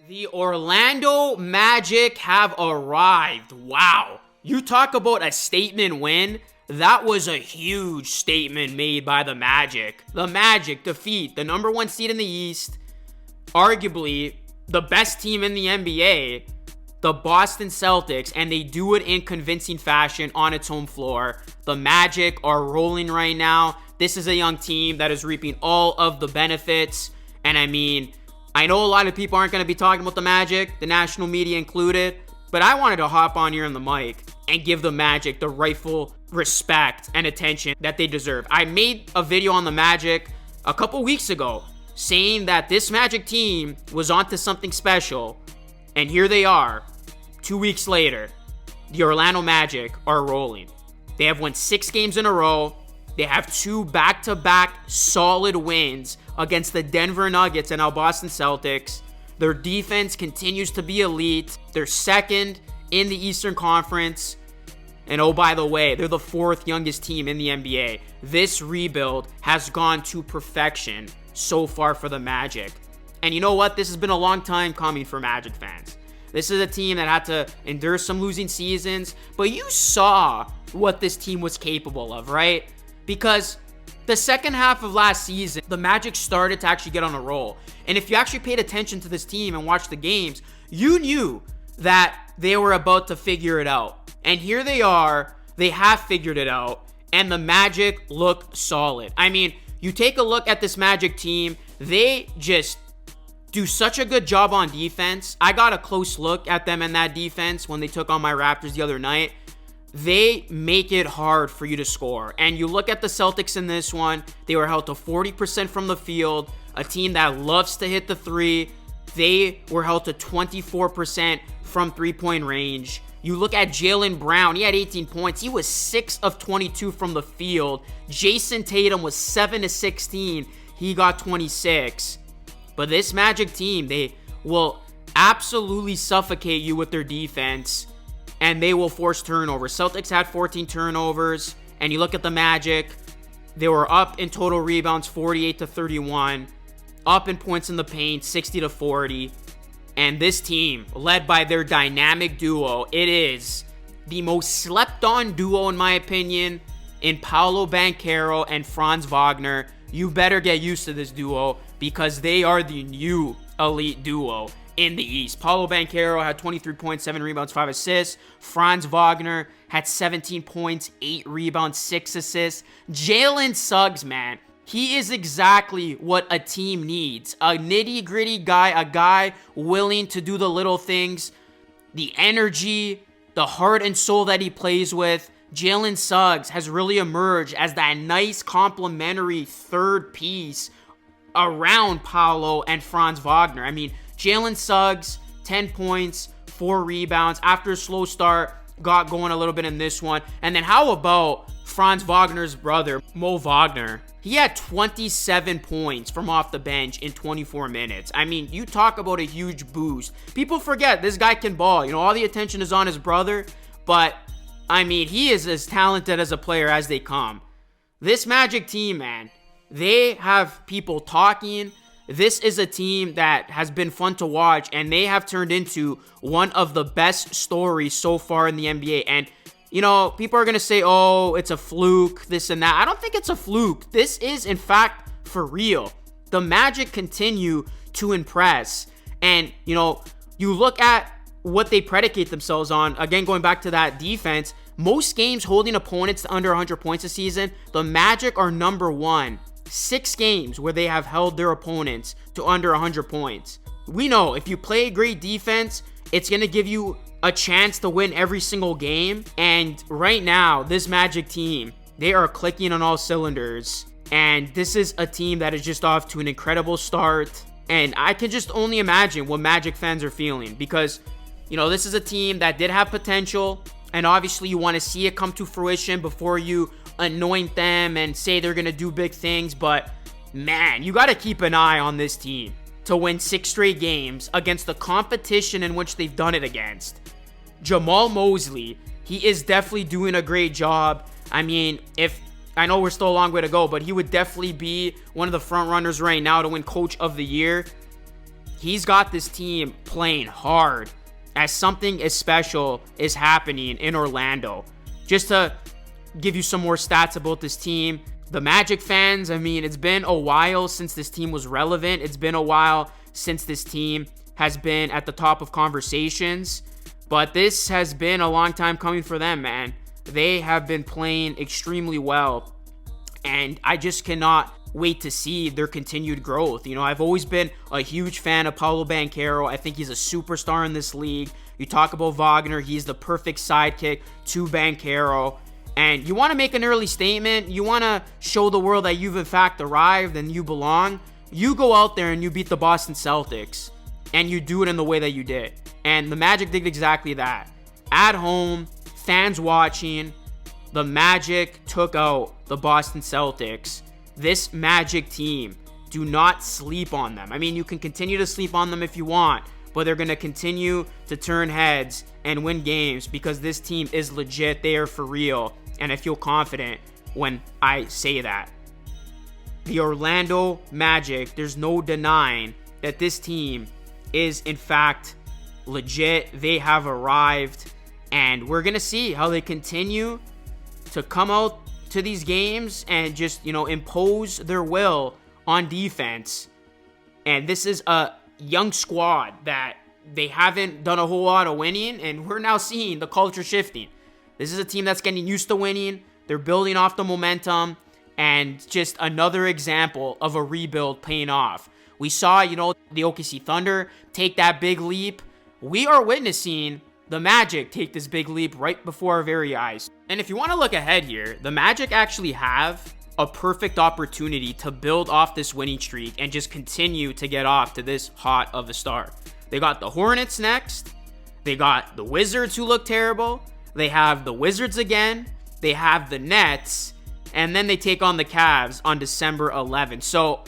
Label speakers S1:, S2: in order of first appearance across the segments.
S1: The Orlando Magic have arrived. Wow. You talk about a statement win. That was a huge statement made by the Magic. The Magic defeat the number one seed in the East, arguably the best team in the NBA, the Boston Celtics, and they do it in convincing fashion on its home floor. The Magic are rolling right now. This is a young team that is reaping all of the benefits. And I mean, I know a lot of people aren't going to be talking about the Magic, the national media included, but I wanted to hop on here on the mic and give the Magic the rightful respect and attention that they deserve. I made a video on the Magic a couple weeks ago saying that this Magic team was onto something special, and here they are 2 weeks later. The Orlando Magic are rolling. They have won 6 games in a row. They have 2 back-to-back solid wins against the Denver Nuggets and now Boston Celtics. Their defense continues to be elite. They're second in the Eastern Conference. And oh, by the way, they're the 4th youngest team in the NBA. This rebuild has gone to perfection so far for the Magic. And you know what? This has been a long time coming for Magic fans. This is a team that had to endure some losing seasons, but you saw what this team was capable of, right? Because the second half of last season, the Magic started to actually get on a roll. And if you actually paid attention to this team and watched the games, you knew that they were about to figure it out. And here they are. They have figured it out. And the Magic look solid. I mean, you take a look at this Magic team. They just do such a good job on defense. I got a close look at them in that defense when they took on my Raptors the other night. They make it hard for you to score. And you look at the Celtics in this one, they were held to 40% from the field, a team that loves to hit the three. They were held to 24% from three-point range. You look at Jaylen Brown, he had 18 points. He was 6 of 22 from the field. Jason Tatum was 7 of 16. He got 26. But this Magic team, they will absolutely suffocate you with their defense. And they will force turnovers. Celtics had 14 turnovers. And you look at the Magic, they were up in total rebounds 48-31. Up in points in the paint 60-40. And this team, led by their dynamic duo, it is the most slept on duo in my opinion, in Paolo Banchero and Franz Wagner. You better get used to this duo because they are the new elite duo in the East. Paolo Banchero had 23 points, 7 rebounds, 5 assists. Franz Wagner had 17 points, 8 rebounds, 6 assists. Jalen Suggs, man, he is exactly what a team needs. A nitty-gritty guy, a guy willing to do the little things. The energy, the heart and soul that he plays with. Jalen Suggs has really emerged as that nice complementary third piece around Paolo and Franz Wagner. I mean, Jalen Suggs, 10 points, 4 rebounds. After a slow start, got going a little bit in this one. And then how about Franz Wagner's brother, Mo Wagner? He had 27 points from off the bench in 24 minutes. I mean, you talk about a huge boost. People forget this guy can ball. You know, all the attention is on his brother. But, I mean, he is as talented as a player as they come. This Magic team, man, they have people talking. This is a team that has been fun to watch, and they have turned into one of the best stories so far in the NBA. And, you know, people are going to say, oh, it's a fluke, this and that. I don't think it's a fluke. This is, in fact, for real. The Magic continue to impress. And, you know, you look at what they predicate themselves on. Again, going back to that defense, most games holding opponents to under 100 points a season, the Magic are number 1. 6 games where they have held their opponents to under 100 points. We know if you play great defense, it's going to give you a chance to win every single game. And right now, this Magic team, they are clicking on all cylinders. And this is a team that is just off to an incredible start. And I can just only imagine what Magic fans are feeling because, you know, this is a team that did have potential. And obviously you want to see it come to fruition before you anoint them and say they're going to do big things. But man, you got to keep an eye on this team to win 6 straight games against the competition in which they've done it against. Jamal Mosley, he is definitely doing a great job. I mean, I know we're still a long way to go, but he would definitely be one of the front runners right now to win Coach of the Year. he's got this team playing hard as something as special is happening in Orlando. Just to give you some more stats about this team, the Magic fans, I mean, it's been a while since this team was relevant. It's been a while since this team has been at the top of conversations, but this has been a long time coming for them, man. They have been playing extremely well, and I just cannot wait to see their continued growth. You know, I've always been a huge fan of Paolo Banchero. I think he's a superstar in this league. You talk about Wagner, he's the perfect sidekick to Banchero. And you want to make an early statement, you want to show the world that you've in fact arrived and you belong, you go out there and you beat the Boston Celtics, and you do it in the way that you did. And the Magic did exactly that. At home, fans watching, the Magic took out the Boston Celtics. This Magic team, do not sleep on them. I mean, you can continue to sleep on them if you want, but they're going to continue to turn heads and win games because this team is legit. They are for real. And I feel confident when I say that. The Orlando Magic, there's no denying that this team is in fact legit. They have arrived, and we're going to see how they continue to come out to these games and just, you know, impose their will on defense. And this is a young squad that they haven't done a whole lot of winning, and we're now seeing the culture shifting. This is a team that's getting used to winning. They're building off the momentum, and just another example of a rebuild paying off. We saw, you know, the OKC Thunder take that big leap. We are witnessing the Magic take this big leap right before our very eyes. And if you want to look ahead here, the Magic actually have a perfect opportunity to build off this winning streak and just continue to get off to this hot of a start. They got the Hornets next. They got the Wizards, who look terrible. They have the Wizards again. They have the Nets. And then they take on the Cavs on December 11th. So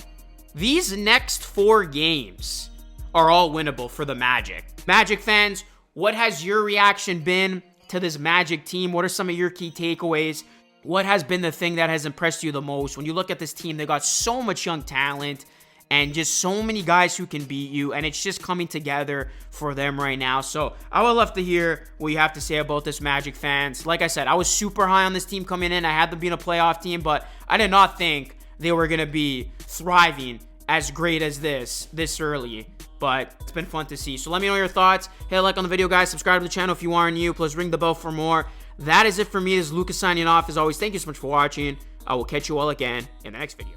S1: these next 4 games are all winnable for the Magic. Magic fans, what has your reaction been to this Magic team? What are some of your key takeaways? What has been the thing that has impressed you the most? When you look at this team, they got so much young talent and just so many guys who can beat you, and it's just coming together for them right now. So I would love to hear what you have to say about this, Magic fans. Like I said, I was super high on this team coming in. I had them being a playoff team, but I did not think they were going to be thriving as great as this early. But it's been fun to see. So let me know your thoughts. Hit a like on the video, guys. Subscribe to the channel if you are new. Plus ring the bell for more. That is it for me. This is Lucas signing off. As always, thank you so much for watching. I will catch you all again in the next video.